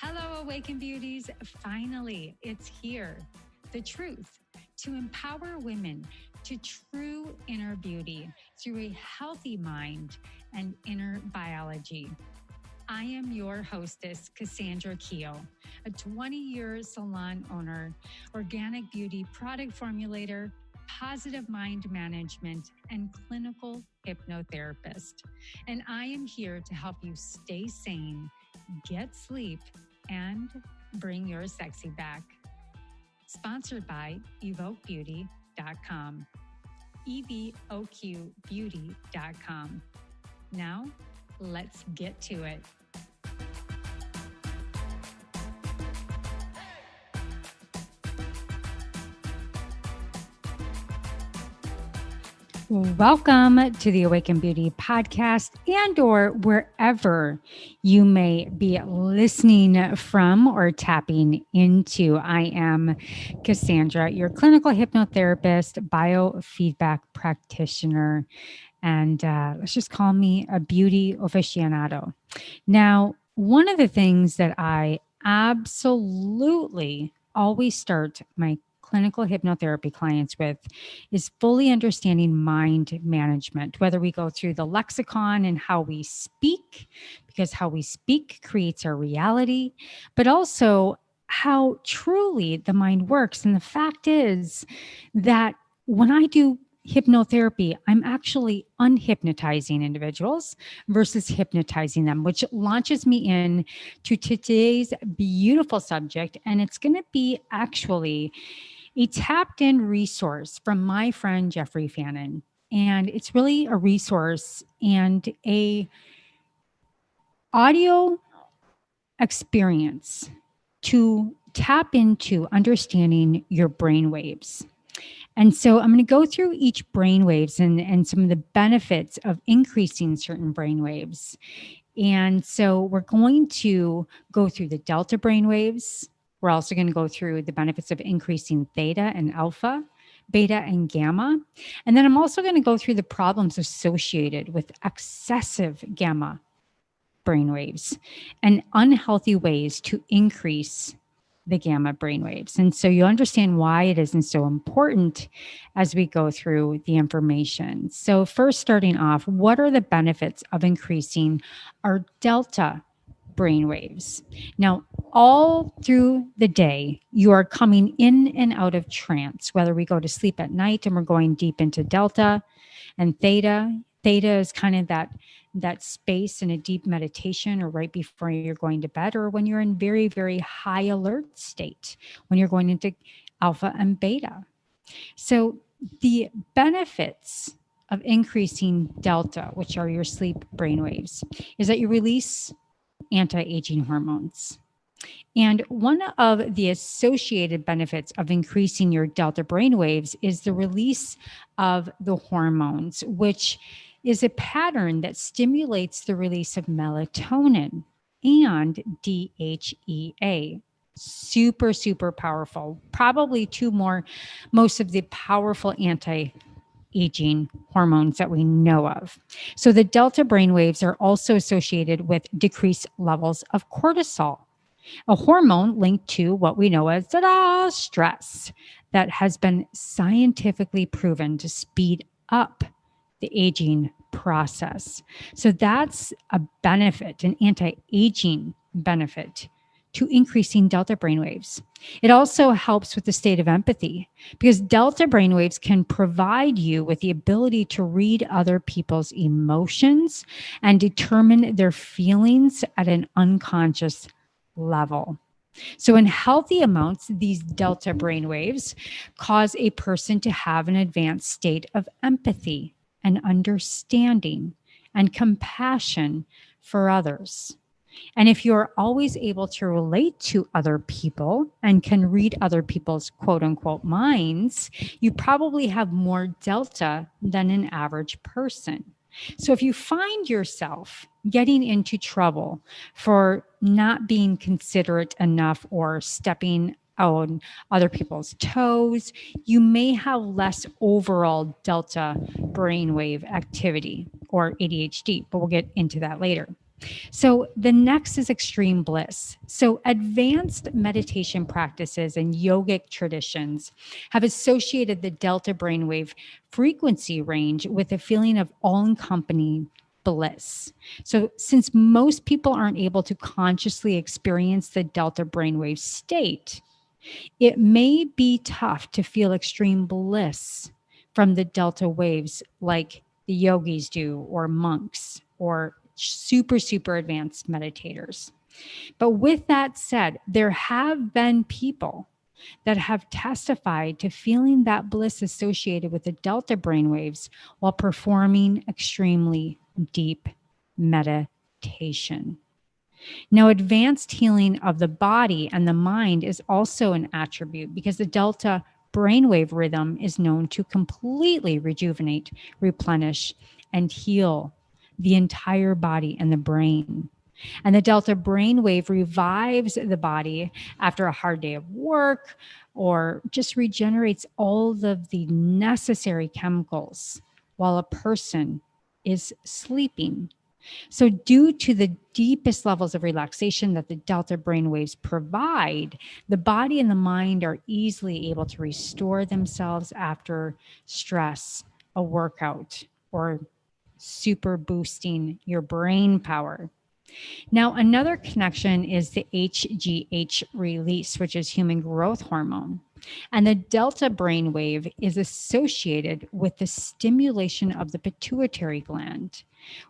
Hello, Awaken Beauties. Finally, it's here. The truth to empower women to true inner beauty through a healthy mind and inner biology. I am your hostess, Cassandra Keogh, a 20-year salon owner, organic beauty product formulator, positive mind management, and clinical hypnotherapist. And I am here to help you stay sane, get sleep, and bring your sexy back. Sponsored by evoquebeauty.com. evoquebeauty.com. Now, let's get to it. Welcome to the Awaken Beauty podcast and or wherever you may be listening from or tapping into. I am Cassandra, your clinical hypnotherapist, biofeedback practitioner, and let's just call me a beauty aficionado. Now, one of the things that I absolutely always start my clinical hypnotherapy clients with is fully understanding mind management, whether we go through the lexicon and how we speak, because how we speak creates our reality, but also how truly the mind works. And the fact is that when I do hypnotherapy, I'm actually unhypnotizing individuals versus hypnotizing them, which launches me in to today's beautiful subject. And it's going to be actually a tapped in resource from my friend Jeffrey Fannin. And it's really a resource and a audio experience to tap into understanding your brain waves. And so I'm going to go through each brain waves and some of the benefits of increasing certain brain waves. And so we're going to go through the delta brain waves. We're also going to go through the benefits of increasing theta and alpha, beta and gamma. And then I'm also going to go through the problems associated with excessive gamma brainwaves and unhealthy ways to increase the gamma brainwaves. And so you'll understand why it isn't so important as we go through the information. So first, starting off, what are the benefits of increasing our delta brainwaves? Now, all through the day, you are coming in and out of trance, whether we go to sleep at night and we're going deep into delta and theta. Theta is kind of that space in a deep meditation or right before you're going to bed, or when you're in very, very high alert state, when you're going into alpha and beta. So the benefits of increasing delta, which are your sleep brainwaves, is that you release anti-aging hormones. And one of the associated benefits of increasing your delta brainwaves is the release of the hormones, which is a pattern that stimulates the release of melatonin and DHEA. Super, super powerful. Probably most of the powerful anti-aging hormones that we know of. So the delta brainwaves are also associated with decreased levels of cortisol, a hormone linked to what we know as stress, that has been scientifically proven to speed up the aging process. So that's a benefit, an anti-aging benefit to increasing delta brainwaves. It also helps with the state of empathy, because delta brainwaves can provide you with the ability to read other people's emotions and determine their feelings at an unconscious level. So in healthy amounts, these delta brainwaves cause a person to have an advanced state of empathy and understanding and compassion for others. And if you're always able to relate to other people and can read other people's quote unquote minds, you probably have more delta than an average person. So if you find yourself getting into trouble for not being considerate enough or stepping on other people's toes, you may have less overall delta brainwave activity or ADHD, but we'll get into that later. So the next is extreme bliss. So advanced meditation practices and yogic traditions have associated the delta brainwave frequency range with a feeling of all-encompassing bliss. So since most people aren't able to consciously experience the delta brainwave state, it may be tough to feel extreme bliss from the delta waves like the yogis do, or monks, or super advanced meditators. But with that said, there have been people that have testified to feeling that bliss associated with the delta brainwaves while performing extremely deep meditation. Now, advanced healing of the body and the mind is also an attribute because the delta brainwave rhythm is known to completely rejuvenate, replenish, and heal the entire body and the brain. And the delta brainwave revives the body after a hard day of work or just regenerates all of the necessary chemicals while a person is sleeping. So, due to the deepest levels of relaxation that the delta brainwaves provide, the body and the mind are easily able to restore themselves after stress, a workout, or super boosting your brain power. Now, another connection is the HGH release, which is human growth hormone. And the delta brainwave is associated with the stimulation of the pituitary gland,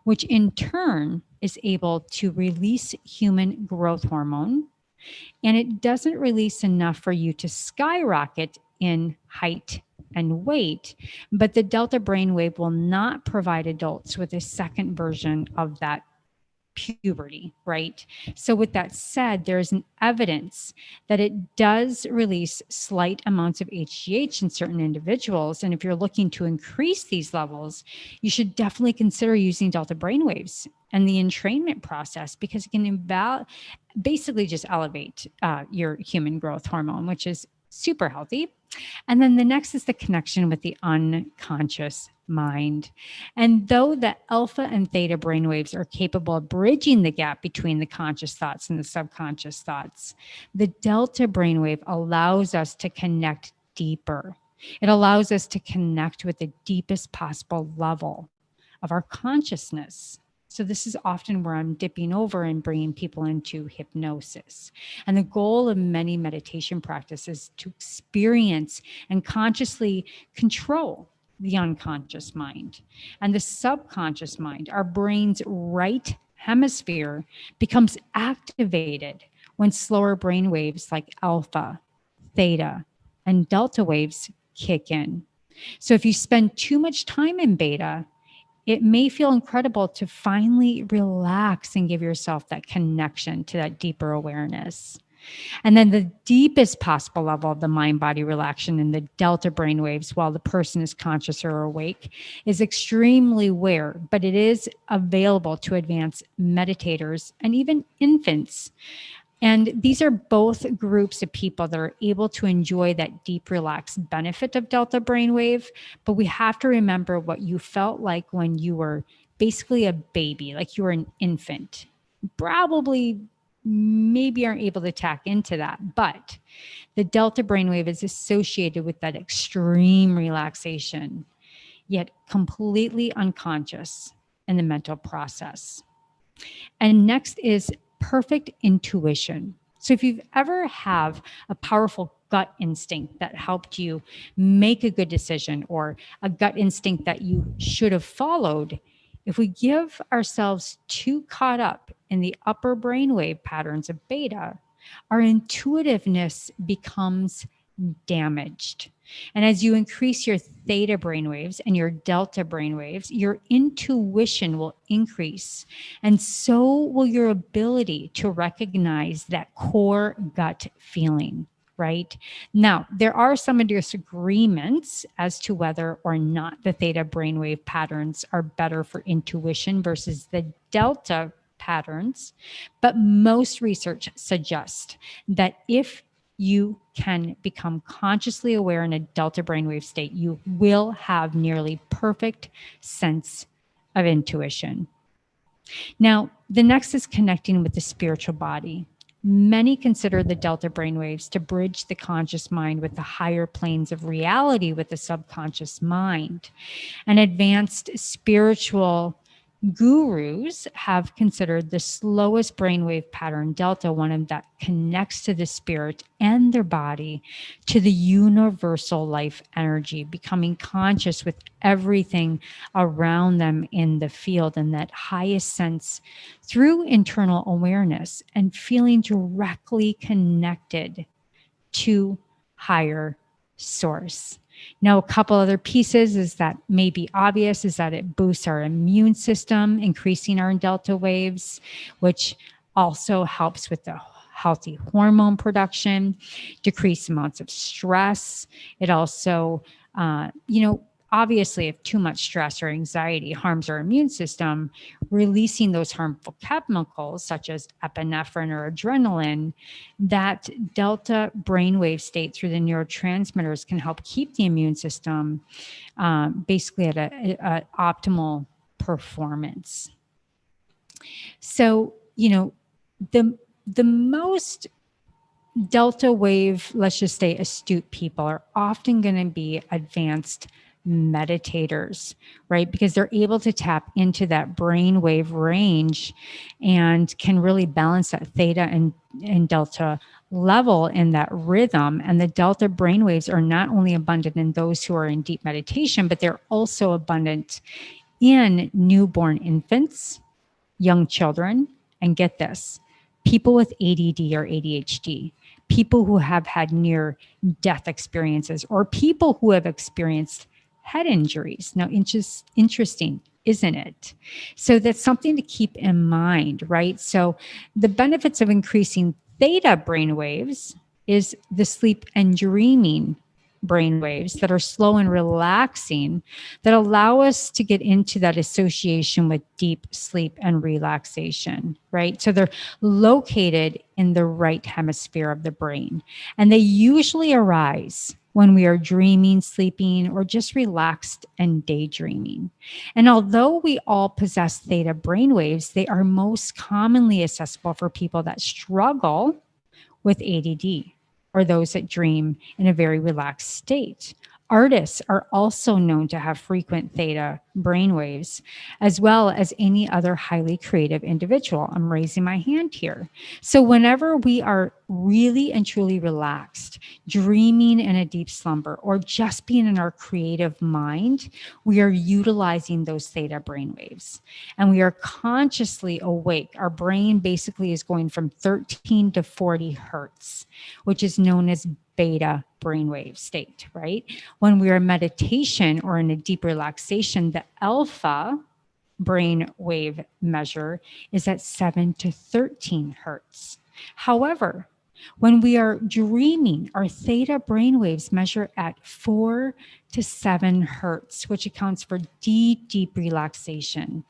which in turn is able to release human growth hormone. And it doesn't release enough for you to skyrocket in height and weight, but the delta brainwave will not provide adults with a second version of that puberty, right? So, with that said, there's an evidence that it does release slight amounts of HGH in certain individuals. And if you're looking to increase these levels, you should definitely consider using delta brainwaves and the entrainment process because it can basically just elevate your human growth hormone, which is super healthy. And then the next is the connection with the unconscious mind. And though the alpha and theta brainwaves are capable of bridging the gap between the conscious thoughts and the subconscious thoughts, the delta brainwave allows us to connect deeper. It allows us to connect with the deepest possible level of our consciousness. So, this is often where I'm dipping over and bringing people into hypnosis. And the goal of many meditation practices is to experience and consciously control the unconscious mind. And the subconscious mind, our brain's right hemisphere, becomes activated when slower brain waves like alpha, theta, and delta waves kick in. So, if you spend too much time in beta, it may feel incredible to finally relax and give yourself that connection to that deeper awareness. And then the deepest possible level of the mind body relaxation in the delta brainwaves while the person is conscious or awake is extremely rare, but it is available to advanced meditators and even infants. And these are both groups of people that are able to enjoy that deep, relaxed benefit of delta brainwave. But we have to remember what you felt like when you were basically a baby, like you were an infant. Probably, maybe aren't able to tap into that. But the delta brainwave is associated with that extreme relaxation, yet completely unconscious in the mental process. And next is perfect intuition. So if you've ever have a powerful gut instinct that helped you make a good decision or a gut instinct that you should have followed, if we give ourselves too caught up in the upper brainwave patterns of beta, our intuitiveness becomes damaged. And as you increase your theta brainwaves and your delta brainwaves, your intuition will increase. And so will your ability to recognize that core gut feeling, right? Now, there are some disagreements as to whether or not the theta brainwave patterns are better for intuition versus the delta patterns, but most research suggests that if you can become consciously aware in a delta brainwave state, you will have nearly perfect sense of intuition. Now, The next is connecting with the spiritual body. Many consider the delta brainwaves to bridge the conscious mind with the higher planes of reality with the subconscious mind. And advanced spiritual gurus have considered the slowest brainwave pattern, delta, one of that connects to the spirit and their body to the universal life energy, becoming conscious with everything around them in the field and that highest sense through internal awareness and feeling directly connected to higher source. Now, a couple other pieces is that may be obvious is that it boosts our immune system, increasing our delta waves, which also helps with the healthy hormone production, decrease amounts of stress. It also, obviously, if too much stress or anxiety harms our immune system, releasing those harmful chemicals such as epinephrine or adrenaline, that delta brainwave state through the neurotransmitters can help keep the immune system basically at a optimal performance. So, the most delta wave, let's just say astute people, are often going to be advanced meditators, right? Because they're able to tap into that brainwave range and can really balance that theta and delta level in that rhythm. And the delta brainwaves are not only abundant in those who are in deep meditation, but they're also abundant in newborn infants, young children, and get this, people with ADD or ADHD, people who have had near death experiences, or people who have experienced head injuries. Now, interesting, isn't it? So that's something to keep in mind, right? So the benefits of increasing theta brainwaves is the sleep and dreaming brain waves that are slow and relaxing that allow us to get into that association with deep sleep and relaxation, right? So they're located in the right hemisphere of the brain, and they usually arise when we are dreaming, sleeping, or just relaxed and daydreaming. And although we all possess theta brainwaves, they are most commonly accessible for people that struggle with ADD or those that dream in a very relaxed state. Artists are also known to have frequent theta brainwaves, as well as any other highly creative individual. I'm raising my hand here. So, whenever we are really and truly relaxed, dreaming in a deep slumber, or just being in our creative mind, we are utilizing those theta brainwaves and we are consciously awake. Our brain basically is going from 13 to 40 hertz, which is known as beta brainwave state, right? When we are in meditation or in a deep relaxation, the alpha brainwave measure is at 7 to 13 hertz. However, when we are dreaming, our theta brainwaves measure at 4 to 7 hertz, which accounts for deep, deep relaxation.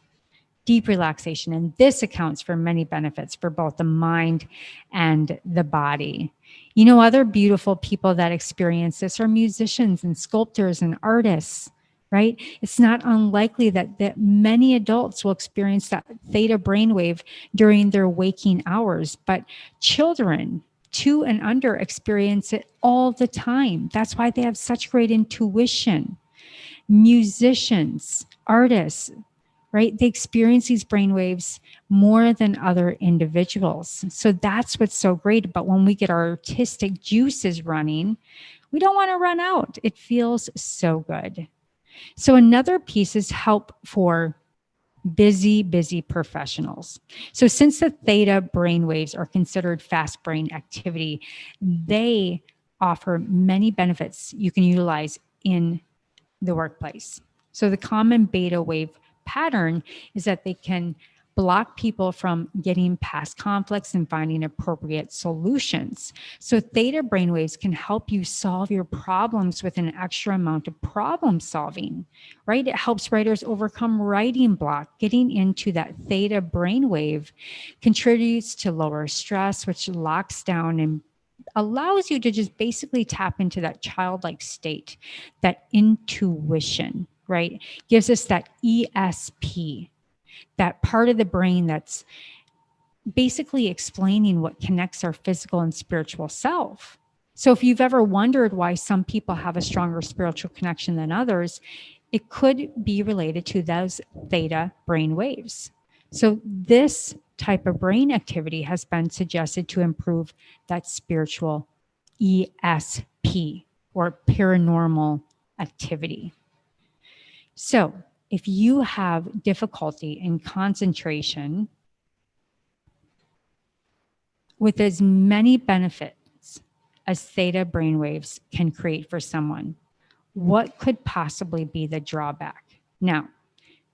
Deep relaxation. And this accounts for many benefits for both the mind and the body. Other beautiful people that experience this are musicians and sculptors and artists, right? It's not unlikely that many adults will experience that theta brainwave during their waking hours, but children 2 and under experience it all the time. That's why they have such great intuition. Musicians, artists, right? They experience these brainwaves more than other individuals. So that's what's so great. But when we get our artistic juices running, we don't want to run out. It feels so good. So another piece is help for busy professionals. So since the theta brainwaves are considered fast brain activity, they offer many benefits you can utilize in the workplace. So the common beta wave pattern is that they can block people from getting past conflicts and finding appropriate solutions. So theta brainwaves can help you solve your problems with an extra amount of problem solving, right? It helps writers overcome writing block. Getting into that theta brainwave contributes to lower stress, which locks down and allows you to just basically tap into that childlike state, that intuition, right? Gives us that ESP. that part of the brain that's basically explaining what connects our physical and spiritual self. So if you've ever wondered why some people have a stronger spiritual connection than others, it could be related to those theta brain waves. So this type of brain activity has been suggested to improve that spiritual ESP, or paranormal activity. So if you have difficulty in concentration, with as many benefits as theta brainwaves can create for someone, what could possibly be the drawback? Now,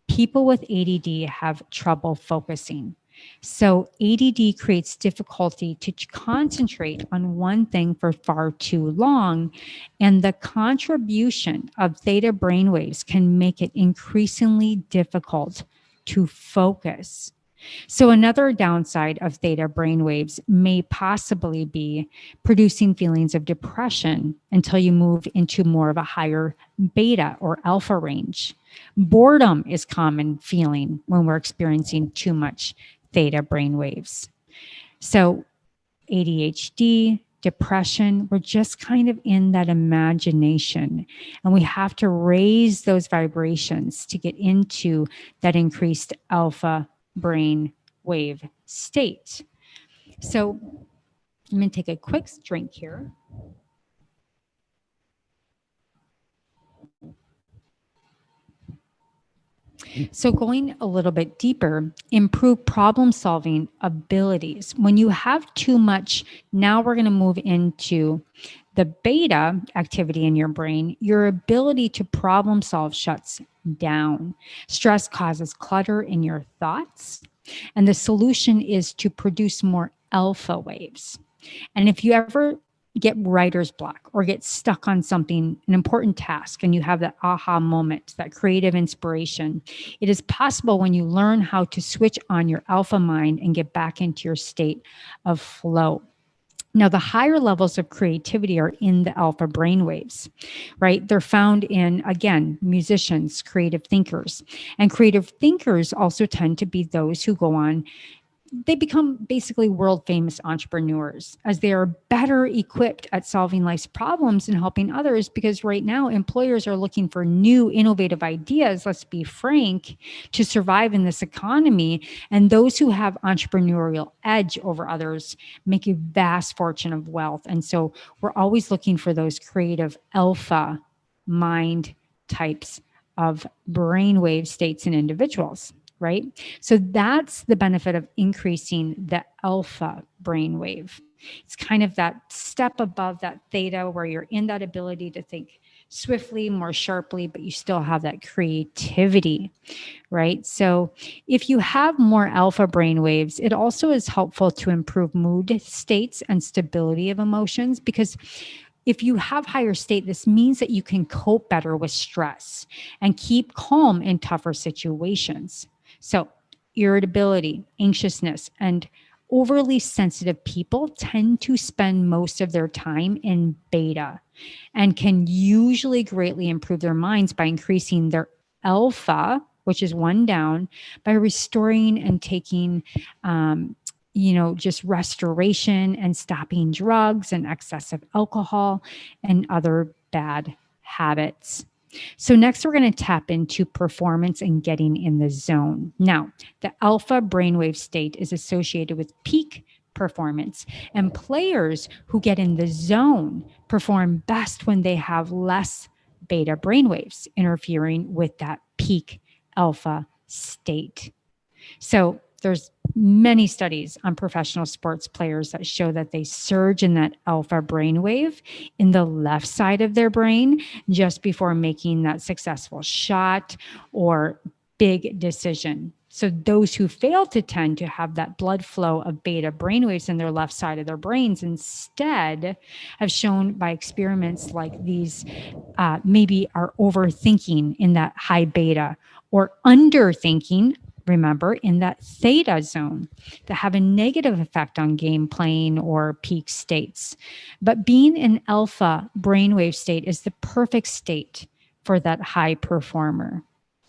people with ADD have trouble focusing. So ADD creates difficulty to concentrate on one thing for far too long, and the contribution of theta brainwaves can make it increasingly difficult to focus. So another downside of theta brainwaves may possibly be producing feelings of depression until you move into more of a higher beta or alpha range. Boredom is common feeling when we're experiencing too much theta brainwaves. So ADHD, depression, we're just kind of in that imagination, and we have to raise those vibrations to get into that increased alpha brain wave state. So I'm going to take a quick drink here. So going a little bit deeper, improve problem solving abilities. When you have too much, now we're going to move into the beta activity in your brain. Your ability to problem solve shuts down. Stress causes clutter in your thoughts, and the solution is to produce more alpha waves. And if you ever get writer's block or get stuck on something, an important task, and you have that aha moment, that creative inspiration, it is possible when you learn how to switch on your alpha mind and get back into your state of flow. Now, the higher levels of creativity are in the alpha brainwaves, right? They're found in, again, musicians, creative thinkers. And creative thinkers also tend to be those who go on, they become basically world famous entrepreneurs, as they are better equipped at solving life's problems and helping others, because right now employers are looking for new innovative ideas, let's be frank, to survive in this economy. And those who have entrepreneurial edge over others make a vast fortune of wealth. And so we're always looking for those creative alpha mind types of brainwave states in individuals, right? So that's the benefit of increasing the alpha brainwave. It's kind of that step above that theta, where you're in that ability to think swiftly, more sharply, but you still have that creativity, right? So if you have more alpha brainwaves, it also is helpful to improve mood states and stability of emotions, because if you have higher state, this means that you can cope better with stress and keep calm in tougher situations. So irritability, anxiousness, and overly sensitive people tend to spend most of their time in beta, and can usually greatly improve their minds by increasing their alpha, which is one down, by restoring and taking, just restoration and stopping drugs and excessive alcohol and other bad habits. So next, we're going to tap into performance and getting in the zone. Now, the alpha brainwave state is associated with peak performance, and players who get in the zone perform best when they have less beta brainwaves interfering with that peak alpha state. So there's many studies on professional sports players that show that they surge in that alpha brainwave in the left side of their brain just before making that successful shot or big decision. So those who fail to tend to have that blood flow of beta brainwaves in their left side of their brains instead have shown by experiments like these, maybe are overthinking in that high beta, or underthinking, remember, in that theta zone, that have a negative effect on game playing or peak states. But being in alpha brainwave state is the perfect state for that high performer,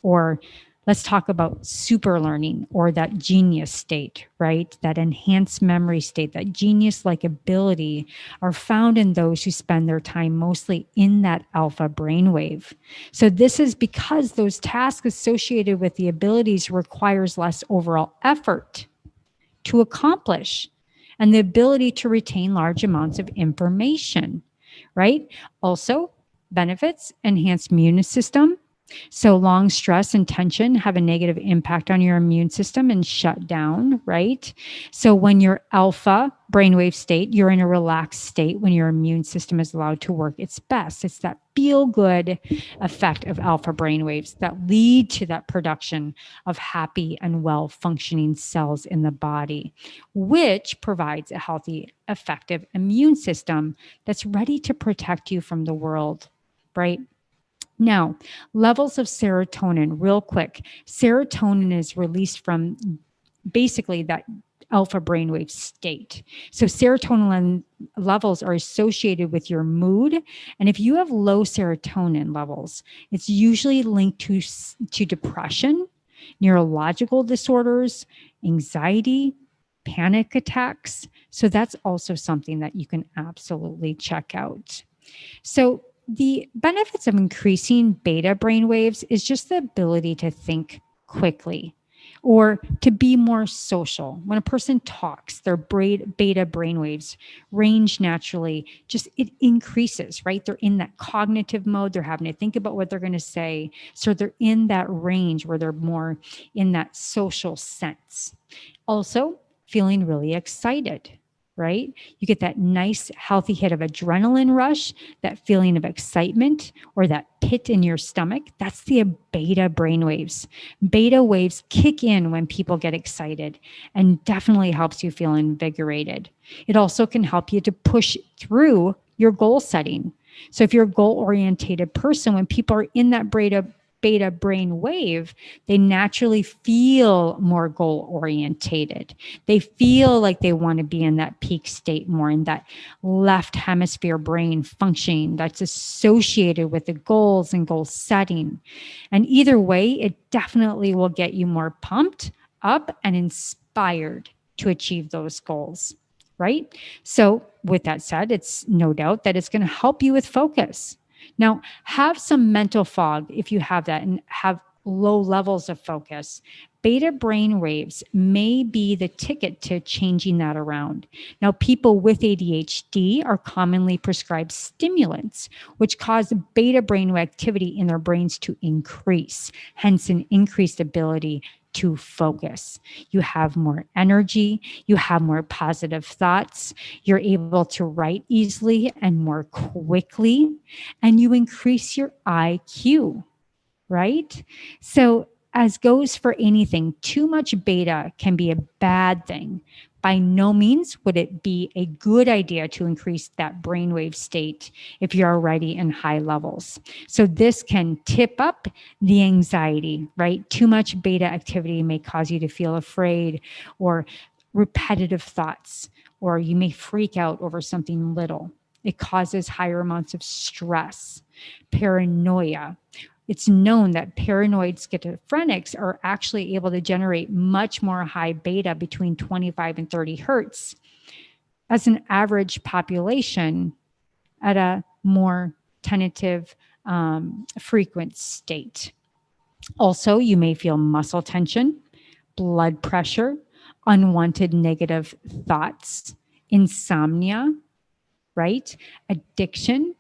or Let's talk about super learning or that genius state, right? That enhanced memory state, that genius like ability are found in those who spend their time mostly in that alpha brainwave. So, this is because those tasks associated with the abilities requires less overall effort to accomplish and the ability to retain large amounts of information, right? Also, benefits, enhanced immune system. So, long stress and tension have a negative impact on your immune system and shut down, right? So, when you're alpha brainwave state, you're in a relaxed state when your immune system is allowed to work its best. It's that feel good effect of alpha brainwaves that lead to that production of happy and well functioning cells in the body, which provides a healthy, effective immune system that's ready to protect you from the world, right? Now, levels of serotonin, real quick. Serotonin is released from basically that alpha brainwave state. So, serotonin levels are associated with your mood. And if you have low serotonin levels, it's usually linked to depression, neurological disorders, anxiety, panic attacks. So, that's also something that you can absolutely check out. So, the benefits of increasing beta brainwaves is just the ability to think quickly or to be more social. When a person talks, their beta brainwaves range naturally, just it increases, right? They're in that cognitive mode, they're having to think about what they're going to say. So they're in that range where they're more in that social sense. Also, feeling really excited, right? You get that nice, healthy hit of adrenaline rush, that feeling of excitement, or that pit in your stomach. That's the beta brainwaves. Beta waves kick in when people get excited and definitely helps you feel invigorated. It also can help you to push through your goal setting. So if you're a goal oriented person, when people are in that beta brain wave, they naturally feel more goal orientated. They feel like they want to be in that peak state more, in that left hemisphere brain functioning that's associated with the goals and goal setting. And either way, it definitely will get you more pumped up and inspired to achieve those goals, right? So, with that said, it's no doubt that it's going to help you with focus. Now, have some mental fog if you have that and have low levels of focus. Beta brain waves may be the ticket to changing that around. Now, people with ADHD are commonly prescribed stimulants, which cause beta brain activity in their brains to increase, hence, an increased ability to focus. You have more energy, you have more positive thoughts, you're able to write easily and more quickly, and you increase your IQ, right? So, as goes for anything, too much beta can be a bad thing. By no means would it be a good idea to increase that brainwave state if you're already in high levels. So, this can tip up the anxiety, right? Too much beta activity may cause you to feel afraid or repetitive thoughts, or you may freak out over something little. It causes higher amounts of stress, paranoia. It's known that paranoid schizophrenics are actually able to generate much more high beta between 25 and 30 hertz as an average population at a more tentative, frequent state. Also, you may feel muscle tension, blood pressure, unwanted negative thoughts, insomnia, right? Addiction.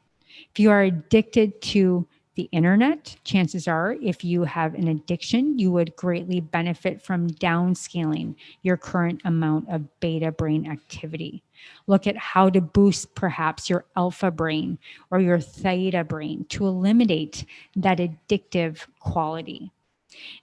If you are addicted to the internet, chances are, if you have an addiction, you would greatly benefit from downscaling your current amount of beta brain activity. Look at how to boost perhaps your alpha brain or your theta brain to eliminate that addictive quality.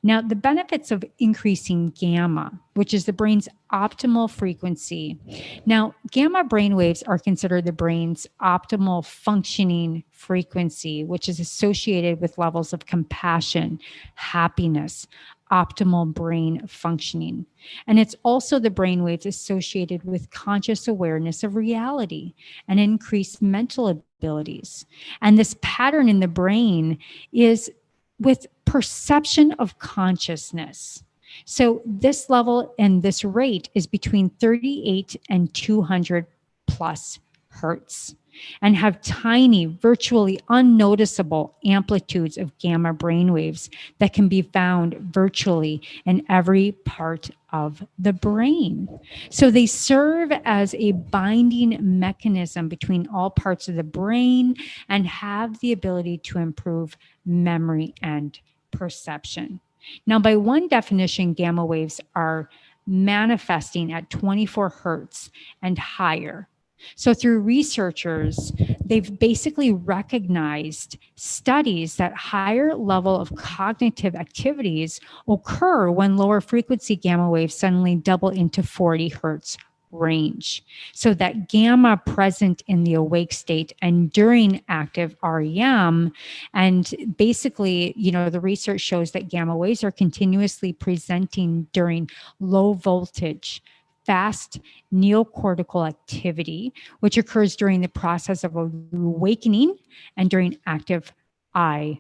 Now, the benefits of increasing gamma, which is the brain's optimal frequency. Now, gamma brain waves are considered the brain's optimal functioning frequency, which is associated with levels of compassion, happiness, optimal brain functioning. And it's also the brain waves associated with conscious awareness of reality and increased mental abilities. And this pattern in the brain is with perception of consciousness. So this level and this rate is between 38 and 200 plus hertz and have tiny, virtually unnoticeable amplitudes of gamma brainwaves that can be found virtually in every part of the brain. So they serve as a binding mechanism between all parts of the brain and have the ability to improve memory and perception. Now, by one definition, gamma waves are manifesting at 24 hertz and higher. So, through researchers, they've basically recognized studies that higher level of cognitive activities occur when lower frequency gamma waves suddenly double into 40 hertz range. So that gamma present in the awake state and during active REM. And basically, the research shows that gamma waves are continuously presenting during low voltage fast neocortical activity, which occurs during the process of awakening and during active eye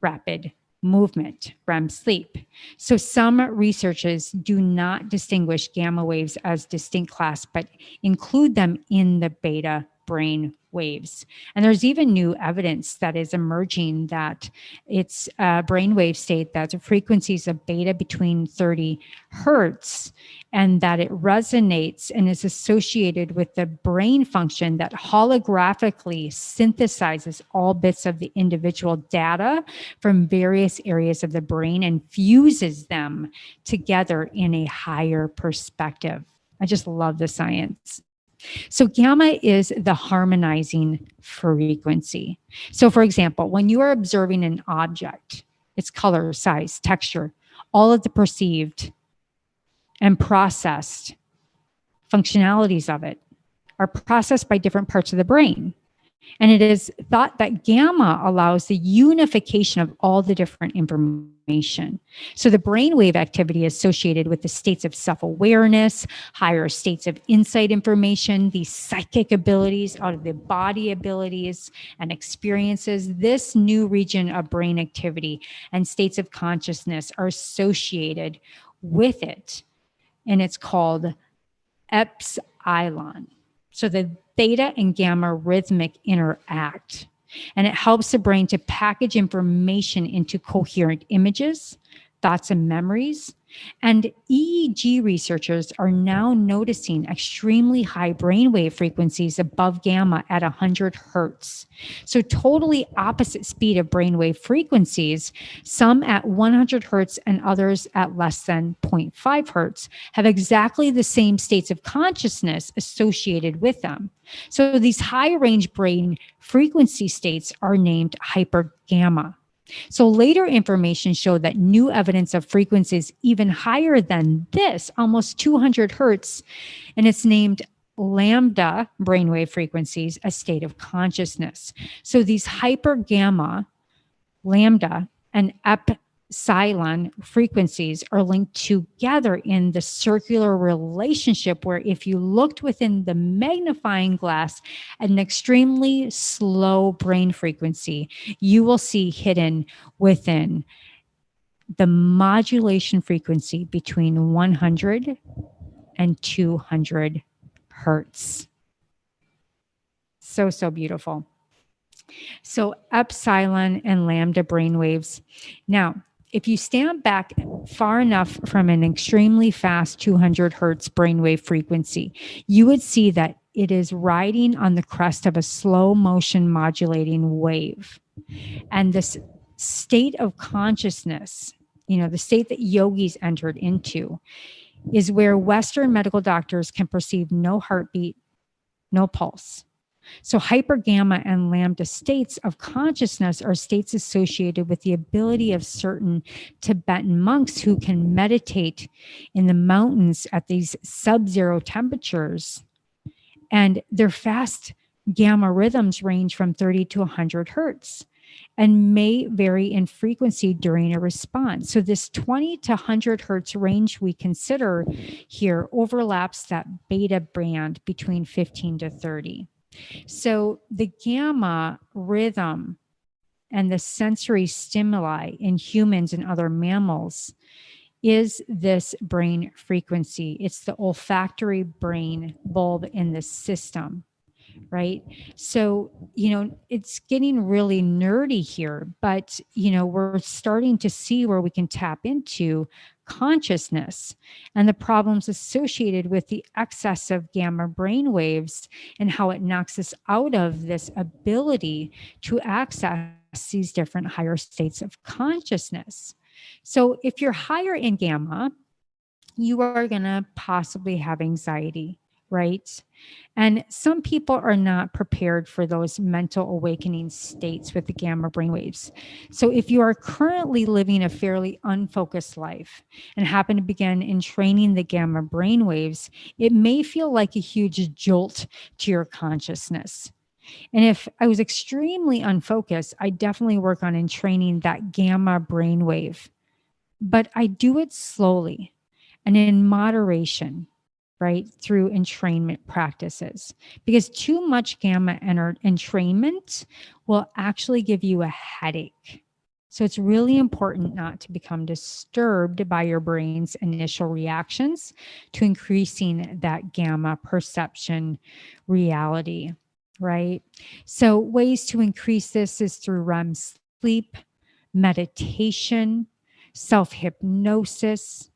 rapid movement, REM sleep. So some researchers do not distinguish gamma waves as distinct class, but include them in the beta brain waves. And there's even new evidence that is emerging that it's a brainwave state that's frequencies of beta between 30 hertz, and that it resonates and is associated with the brain function that holographically synthesizes all bits of the individual data from various areas of the brain and fuses them together in a higher perspective. I just love the science. So gamma is the harmonizing frequency. So for example, when you are observing an object, its color, size, texture, all of the perceived and processed functionalities of it are processed by different parts of the brain. And it is thought that gamma allows the unification of all the different information. So the brainwave activity associated with the states of self-awareness, higher states of insight information, these psychic abilities, out of the body abilities and experiences, this new region of brain activity and states of consciousness are associated with it. And it's called epsilon. So the theta and gamma rhythmic interact, and it helps the brain to package information into coherent images, thoughts, and memories. And EEG researchers are now noticing extremely high brainwave frequencies above gamma at 100 hertz. So totally opposite speed of brainwave frequencies, some at 100 hertz and others at less than 0.5 hertz, have exactly the same states of consciousness associated with them. So these high range brain frequency states are named hypergamma. So later information showed that new evidence of frequencies even higher than this, almost 200 hertz, and it's named lambda brainwave frequencies, a state of consciousness. So these hyper gamma, lambda, and epsilon frequencies are linked together in the circular relationship where if you looked within the magnifying glass at an extremely slow brain frequency, you will see hidden within the modulation frequency between 100 and 200 hertz. So beautiful. So epsilon and lambda brainwaves. Now, if you stand back far enough from an extremely fast 200 hertz brainwave frequency, you would see that it is riding on the crest of a slow motion modulating wave. And this state of consciousness, the state that yogis entered into, is where Western medical doctors can perceive no heartbeat, no pulse. So hypergamma and lambda states of consciousness are states associated with the ability of certain Tibetan monks who can meditate in the mountains at these sub-zero temperatures. And their fast gamma rhythms range from 30 to 100 hertz and may vary in frequency during a response. So this 20 to 100 hertz range we consider here overlaps that beta band between 15 to 30. So the gamma rhythm and the sensory stimuli in humans and other mammals is this brain frequency. It's the olfactory brain bulb in the system, right? So, it's getting really nerdy here, but, we're starting to see where we can tap into consciousness and the problems associated with the excess of gamma brain waves and how it knocks us out of this ability to access these different higher states of consciousness. So, if you're higher in gamma, you are going to possibly have anxiety, right? And some people are not prepared for those mental awakening states with the gamma brainwaves. So, if you are currently living a fairly unfocused life and happen to begin entraining the gamma brainwaves, it may feel like a huge jolt to your consciousness. And if I was extremely unfocused, I definitely work on entraining that gamma brainwave. But I do it slowly and in moderation, right, through entrainment practices. Because too much gamma entrainment will actually give you a headache. So it's really important not to become disturbed by your brain's initial reactions to increasing that gamma perception reality, right? So ways to increase this is through REM sleep, meditation, self-hypnosis,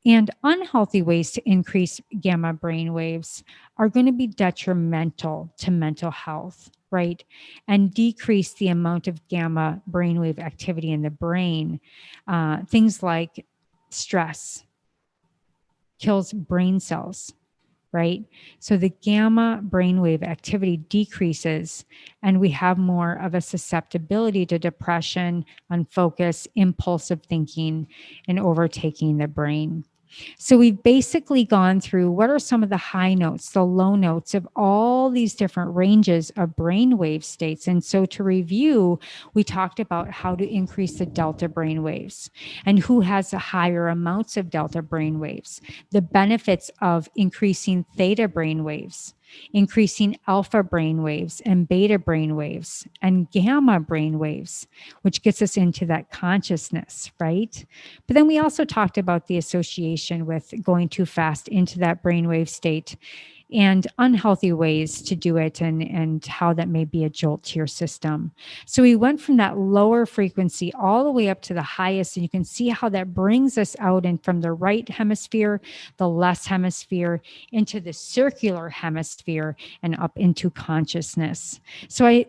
and unhealthy ways to increase gamma brain waves are going to be detrimental to mental health, right? And decrease the amount of gamma brainwave activity in the brain. Things like stress kills brain cells, right? So the gamma brainwave activity decreases, and we have more of a susceptibility to depression, unfocus, impulsive thinking, and overtaking the brain. So we've basically gone through what are some of the high notes, the low notes of all these different ranges of brainwave states. And so to review, we talked about how to increase the delta brainwaves and who has the higher amounts of delta brainwaves, the benefits of increasing theta brainwaves, increasing alpha brainwaves and beta brainwaves and gamma brainwaves, which gets us into that consciousness, right? But then we also talked about the association with going too fast into that brainwave state and unhealthy ways to do it and how that may be a jolt to your system. So we went from that lower frequency all the way up to the highest, and you can see how that brings us out and from the right hemisphere, the left hemisphere, into the circular hemisphere and up into consciousness. So I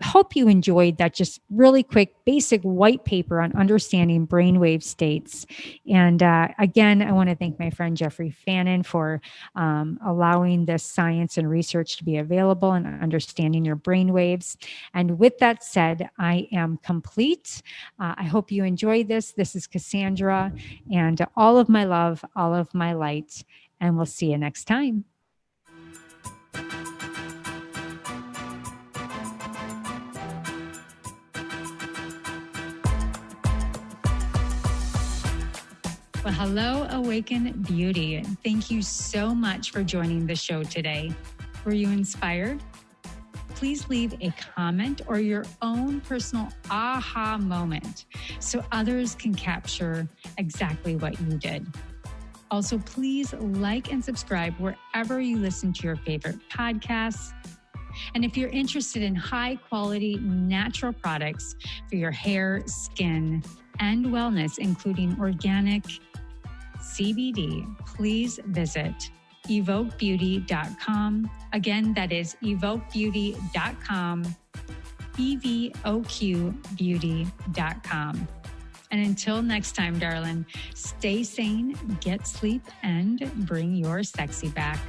hope you enjoyed that just really quick basic white paper on understanding brainwave states. And again, I want to thank my friend Jeffrey Fannin for allowing this science and research to be available and understanding your brainwaves. And with that said, I am complete. I hope you enjoyed this. This is Cassandra, and all of my love, all of my light, and we'll see you next time. Well, hello, Awaken Beauty. Thank you so much for joining the show today. Were you inspired? Please leave a comment or your own personal aha moment so others can capture exactly what you did. Also, please like and subscribe wherever you listen to your favorite podcasts. And if you're interested in high quality natural products for your hair, skin, and wellness, including organic CBD, please visit evoquebeauty.com. Again, that is evoquebeauty.com, evoquebeauty.com. And until next time, darling, stay sane, get sleep, and bring your sexy back.